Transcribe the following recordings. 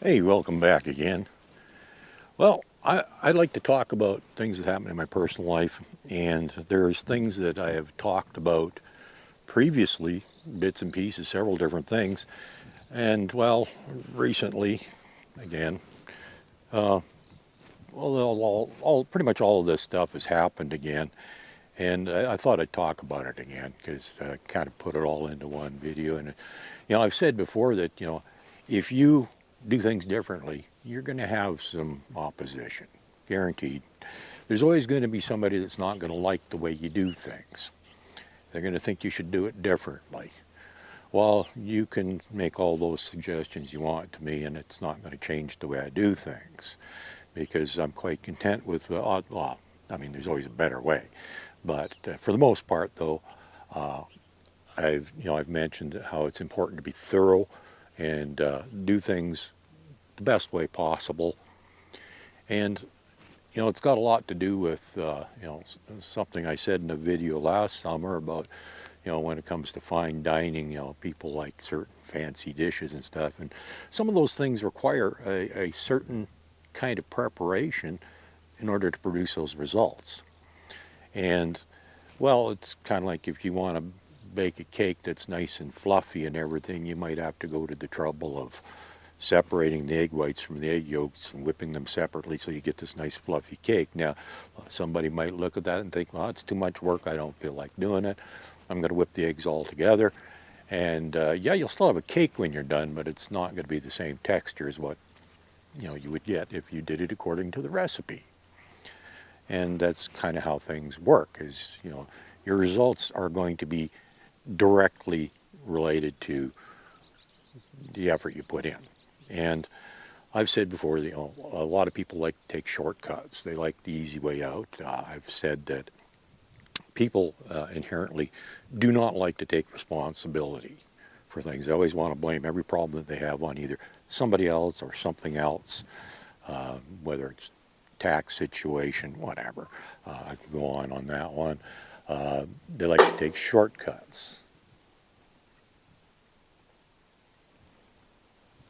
Hey, welcome back again. Well, I'd like to talk about things that happen in my personal life, and there's things that I have talked about previously, bits and pieces, several different things, and well, recently, again, pretty much all of this stuff has happened again, and I thought I'd talk about it again because I kind of put it all into one video. And I've said before that if you do things differently, you're going to have some opposition, guaranteed. There's always going to be somebody that's not going to like the way you do things. They're going to think you should do it differently. Well, you can make all those suggestions you want to me, and it's not going to change the way I do things, because I'm quite content with there's always a better way, but for the most part, though, I've mentioned how it's important to be thorough and do things the best way possible. And it's got a lot to do with something I said in a video last summer about when it comes to fine dining, people like certain fancy dishes and stuff, and some of those things require a certain kind of preparation in order to produce those results. And well, it's kind of like if you want to bake a cake that's nice and fluffy and everything, you might have to go to the trouble of separating the egg whites from the egg yolks and whipping them separately so you get this nice fluffy cake. Now, somebody might look at that and think, well, it's too much work, I don't feel like doing it. I'm going to whip the eggs all together. And yeah, you'll still have a cake when you're done, but it's not going to be the same texture as what you would get if you did it according to the recipe. And that's kind of how things work, is your results are going to be directly related to the effort you put in. And I've said before, a lot of people like to take shortcuts. They like the easy way out. I've said that people inherently do not like to take responsibility for things. They always want to blame every problem that they have on either somebody else or something else, whether it's tax situation, whatever. I could go on that one. They like to take shortcuts.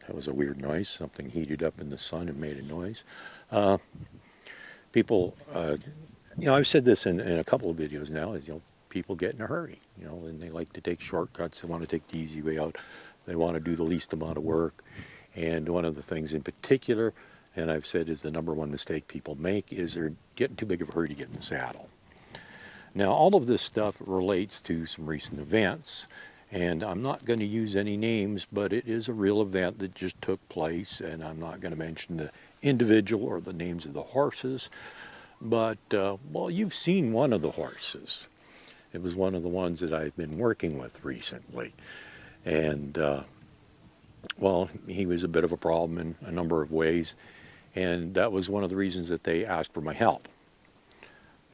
That was a weird noise. Something heated up in the sun and made a noise. People, I've said this in a couple of videos now, is people get in a hurry, and they like to take shortcuts. They want to take the easy way out. They want to do the least amount of work. And one of the things in particular, and I've said is the number one mistake people make, is they're getting too big of a hurry to get in the saddle. Now, all of this stuff relates to some recent events, and I'm not going to use any names, but it is a real event that just took place, and I'm not going to mention the individual or the names of the horses, but, well, you've seen one of the horses. It was one of the ones that I've been working with recently, and, well, he was a bit of a problem in a number of ways, and that was one of the reasons that they asked for my help.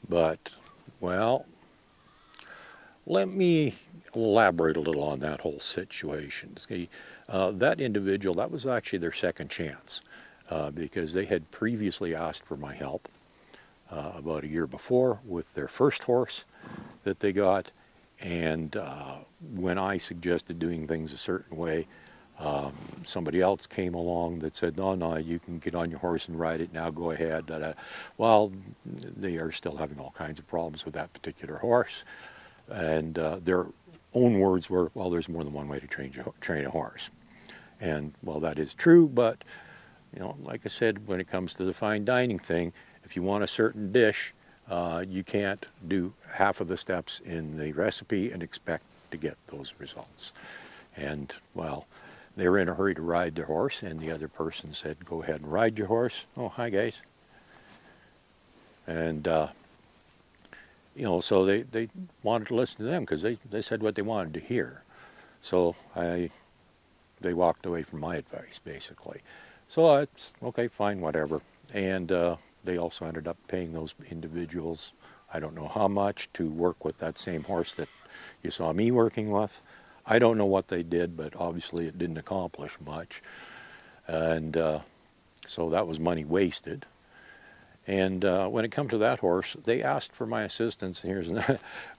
But, well, let me elaborate a little on that whole situation. See, that individual, that was actually their second chance, because they had previously asked for my help about a year before with their first horse that they got, and when I suggested doing things a certain way, somebody else came along that said, no, you can get on your horse and ride it now, go ahead. Well, they are still having all kinds of problems with that particular horse, and their own words were, well, there's more than one way to train a horse. And, well, that is true, but, like I said, when it comes to the fine dining thing, if you want a certain dish, you can't do half of the steps in the recipe and expect to get those results. And, well, they were in a hurry to ride their horse, and the other person said, go ahead and ride your horse. Oh, hi, guys. And, so they wanted to listen to them because they said what they wanted to hear. So they walked away from my advice, basically. So it's, okay, fine, whatever. And they also ended up paying those individuals, I don't know how much, to work with that same horse that you saw me working with. I don't know what they did, but obviously it didn't accomplish much. And so that was money wasted. And when it comes to that horse, they asked for my assistance. And here's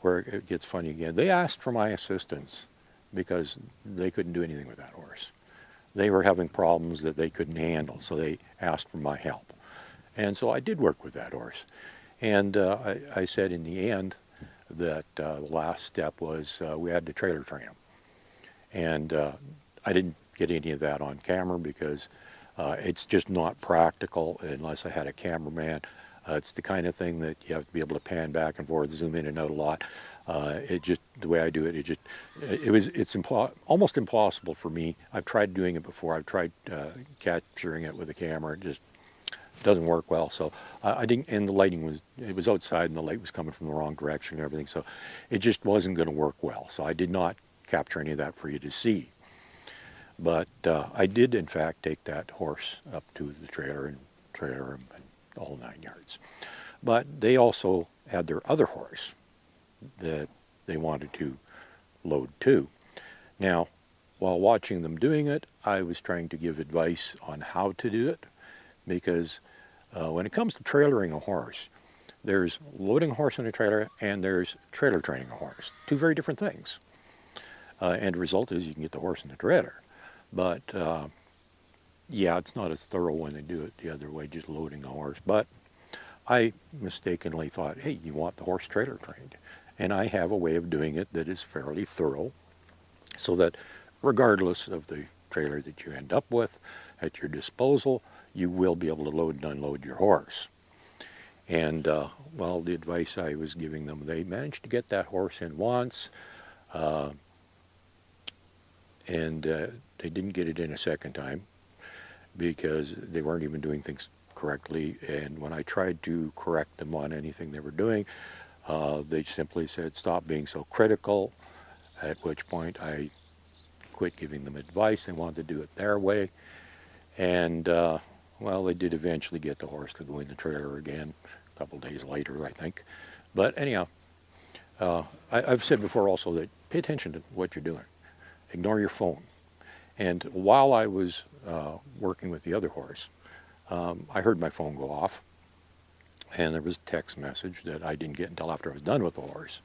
where it gets funny again. They asked for my assistance because they couldn't do anything with that horse. they were having problems that they couldn't handle, so they asked for my help. And so I did work with that horse. And I said in the end that the last step was we had to trailer train him. And I didn't get any of that on camera because it's just not practical unless I had a cameraman. It's the kind of thing that you have to be able to pan back and forth, zoom in and out a lot. It just, the way I do it, it's almost impossible for me. I've tried doing it before. I've tried capturing it with a camera. It just doesn't work well. So I didn't, and the lighting it was outside and the light was coming from the wrong direction and everything. So it just wasn't going to work well. So I did not capture any of that for you to see. But I did, in fact, take that horse up to the trailer and trailer him and all 9 yards. But they also had their other horse that they wanted to load too. Now, while watching them doing it, I was trying to give advice on how to do it, because when it comes to trailering a horse, there's loading a horse in a trailer and there's trailer training a horse. Two very different things. And the result is you can get the horse in the trailer. But yeah, it's not as thorough when they do it the other way, just loading a horse. But I mistakenly thought, hey, you want the horse trailer trained. And I have a way of doing it that is fairly thorough, so that regardless of the trailer that you end up with at your disposal, you will be able to load and unload your horse. And well, the advice I was giving them, they managed to get that horse in once, and they didn't get it in a second time because they weren't even doing things correctly. And when I tried to correct them on anything they were doing, they simply said, stop being so critical, at which point I quit giving them advice. They wanted to do it their way. And well, they did eventually get the horse to go in the trailer again a couple days later, I think. But anyhow, I've said before also that pay attention to what you're doing. Ignore your phone. And while I was working with the other horse, I heard my phone go off, and there was a text message that I didn't get until after I was done with the horse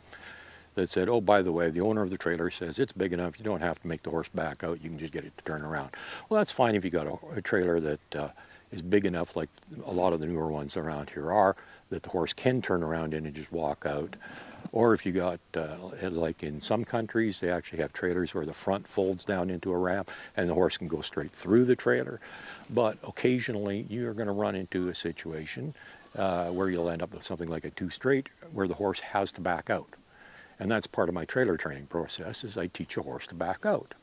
that said, oh, by the way, the owner of the trailer says it's big enough, you don't have to make the horse back out, you can just get it to turn around. Well, that's fine if you got a trailer that is big enough, like a lot of the newer ones around here are, that the horse can turn around in and just walk out. Or if you got, like in some countries, they actually have trailers where the front folds down into a ramp and the horse can go straight through the trailer. But occasionally you're going to run into a situation where you'll end up with something like a two-straight where the horse has to back out. And that's part of my trailer training process, is I teach a horse to back out.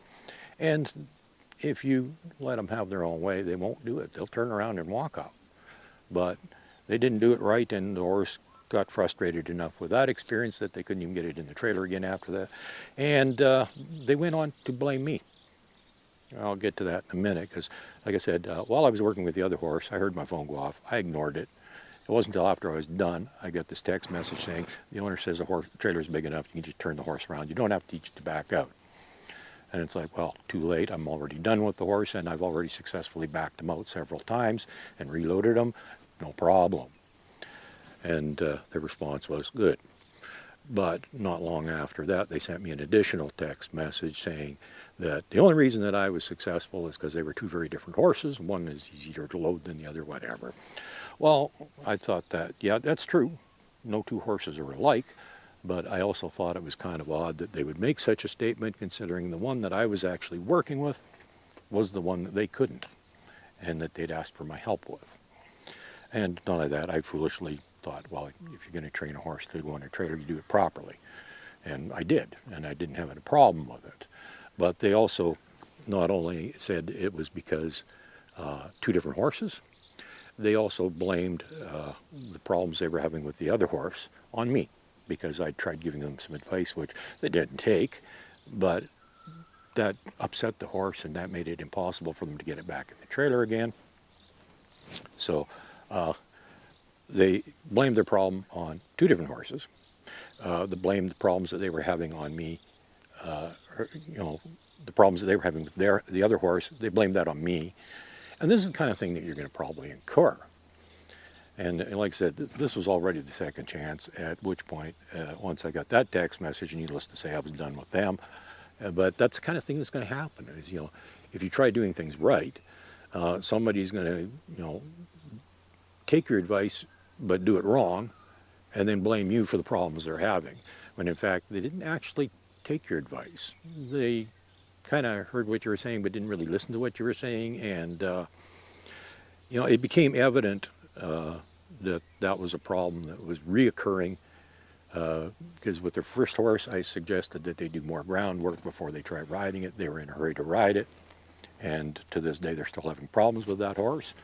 And if you let them have their own way, they won't do it. They'll turn around and walk out. But they didn't do it right, and the horse got frustrated enough with that experience that they couldn't even get it in the trailer again after that. And they went on to blame me. I'll get to that in a minute, because like I said, while I was working with the other horse, I heard my phone go off. I ignored it. It wasn't until after I was done, I got this text message saying, the owner says the trailer is big enough, you can just turn the horse around. You don't have to teach it to back out. And it's like, well, too late. I'm already done with the horse, and I've already successfully backed him out several times and reloaded him. No problem. And the response was good. But not long after that, they sent me an additional text message saying that the only reason that I was successful is because they were two very different horses. One is easier to load than the other, whatever. Well, I thought that, yeah, that's true. No two horses are alike. But I also thought it was kind of odd that they would make such a statement, considering the one that I was actually working with was the one that they couldn't, and that they'd asked for my help with. And not only that, I foolishly thought, well, if you're going to train a horse to go in a trailer, you do it properly. And I did, and I didn't have any problem with it. But they also not only said it was because two different horses, they also blamed the problems they were having with the other horse on me, because I tried giving them some advice, which they didn't take, but that upset the horse, and that made it impossible for them to get it back in the trailer again. So they blamed their problem on two different horses. They blamed the problems that they were having on me, the problems that they were having with the other horse, they blamed that on me. And this is the kind of thing that you're going to probably incur. And like I said, this was already the second chance, at which point, once I got that text message, needless to say, I was done with them. But that's the kind of thing that's going to happen. Is, if you try doing things right, somebody's going to, take your advice but do it wrong and then blame you for the problems they're having. When in fact, they didn't actually take your advice. They kind of heard what you were saying but didn't really listen to what you were saying. And, it became evident that that was a problem that was reoccurring because with their first horse, I suggested that they do more groundwork before they try riding it. They were in a hurry to ride it. And to this day, they're still having problems with that horse.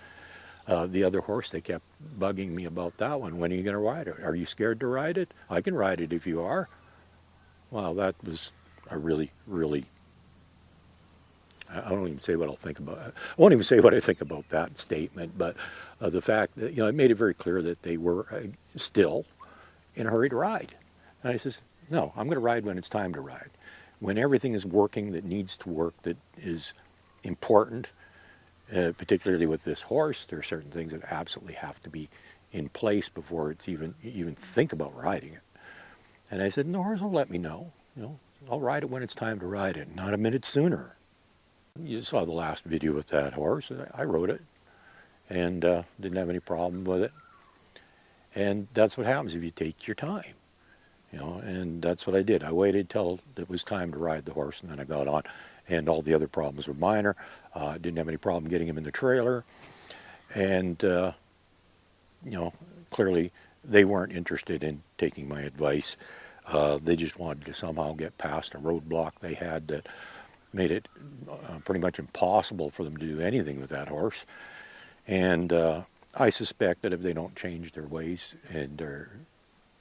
The other horse, they kept bugging me about that one. When are you going to ride it? Are you scared to ride it? I can ride it if you are. Well, that was a really, really, I don't even say what I'll think about it. I won't even say what I think about that statement, but the fact that, it made it very clear that they were still in a hurry to ride. And I says, no, I'm going to ride when it's time to ride. When everything is working that needs to work, that is important, particularly with this horse, there are certain things that absolutely have to be in place before it's even think about riding it. And I said, the horse will let me know. I'll ride it when it's time to ride it, not a minute sooner. You saw the last video with that horse. I rode it and didn't have any problem with it. And that's what happens if you take your time, and that's what I did. I waited till it was time to ride the horse, and then I got on, and all the other problems were minor. Didn't have any problem getting him in the trailer, and, clearly they weren't interested in taking my advice. They just wanted to somehow get past a roadblock they had that made it pretty much impossible for them to do anything with that horse. And I suspect that if they don't change their ways and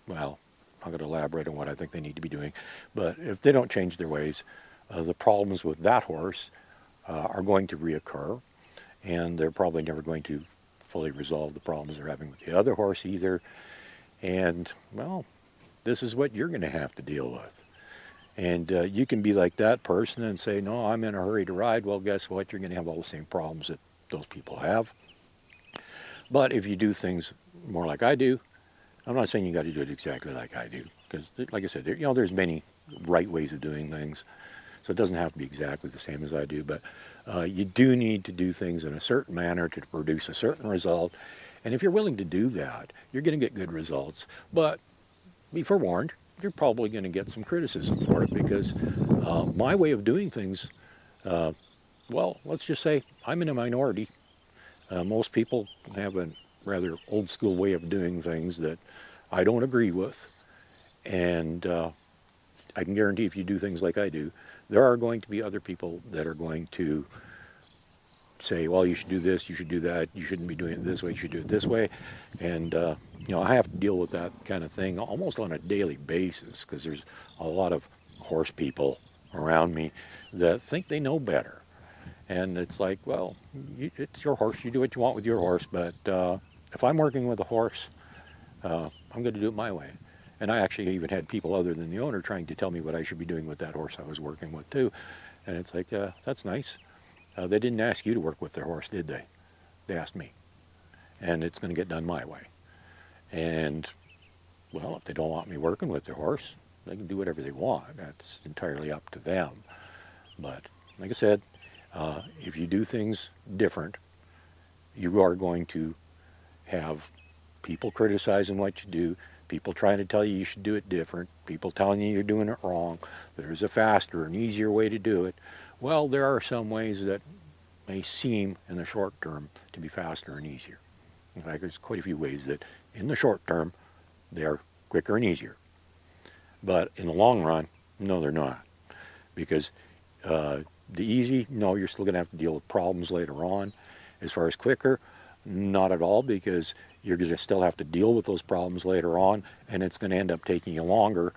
well, I'm not going to elaborate on what I think they need to be doing, but if they don't change their ways, the problems with that horse are going to reoccur, and they're probably never going to fully resolve the problems they're having with the other horse either. And, well, this is what you're going to have to deal with. And you can be like that person and say, no, I'm in a hurry to ride. Well, guess what? You're going to have all the same problems that those people have. But if you do things more like I do, I'm not saying you got to do it exactly like I do, because, like I said, there's many right ways of doing things, so it doesn't have to be exactly the same as I do. But you do need to do things in a certain manner to produce a certain result, and if you're willing to do that, you're going to get good results. But be forewarned, you're probably going to get some criticism for it, because my way of doing things, well, let's just say I'm in a minority. Most people have a rather old school way of doing things that I don't agree with. And I can guarantee if you do things like I do, there are going to be other people that are going to say, well, you should do this, you should do that, you shouldn't be doing it this way, you should do it this way. And, I have to deal with that kind of thing almost on a daily basis, because there's a lot of horse people around me that think they know better. And it's like, well, it's your horse. You do what you want with your horse. But if I'm working with a horse, I'm going to do it my way. And I actually even had people other than the owner trying to tell me what I should be doing with that horse I was working with too. And it's like, that's nice. They didn't ask you to work with their horse, did they? They asked me. And it's going to get done my way. And, well, if they don't want me working with their horse, they can do whatever they want. That's entirely up to them. But, like I said, if you do things different, you are going to have people criticizing what you do, people trying to tell you you should do it different, people telling you you're doing it wrong, there's a faster and easier way to do it. Well, there are some ways that may seem in the short term to be faster and easier. In fact, there's quite a few ways that in the short term they are quicker and easier. But in the long run, no, they're not. Because the easy, no, you're still going to have to deal with problems later on. As far as quicker, not at all, because you're going to still have to deal with those problems later on, and it's going to end up taking you longer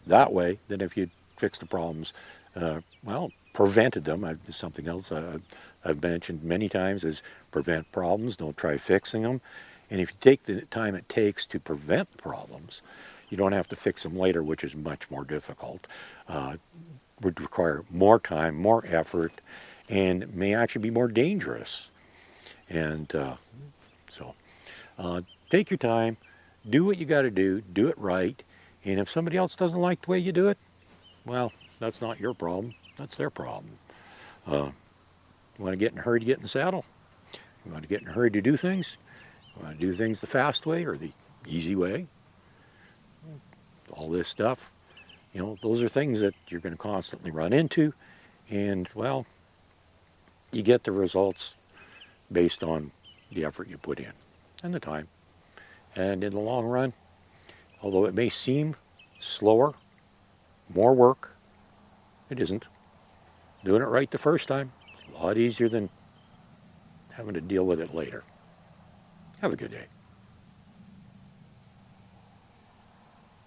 that way than if you fixed the problems, well, prevented them. Something else I've mentioned many times is prevent problems, don't try fixing them. And if you take the time it takes to prevent problems, you don't have to fix them later, which is much more difficult. Would require more time, more effort, and may actually be more dangerous. And so take your time, do what you got to do it right, and if somebody else doesn't like the way you do it, well, that's not your problem, that's their problem. You want to get in a hurry to get in the saddle? You want to get in a hurry to do things? You want to do things the fast way or the easy way? All this stuff, those are things that you're going to constantly run into, and well, you get the results based on the effort you put in and the time. And in the long run, although it may seem slower, more work, it isn't. Doing it right the first time is a lot easier than having to deal with it later. Have a good day.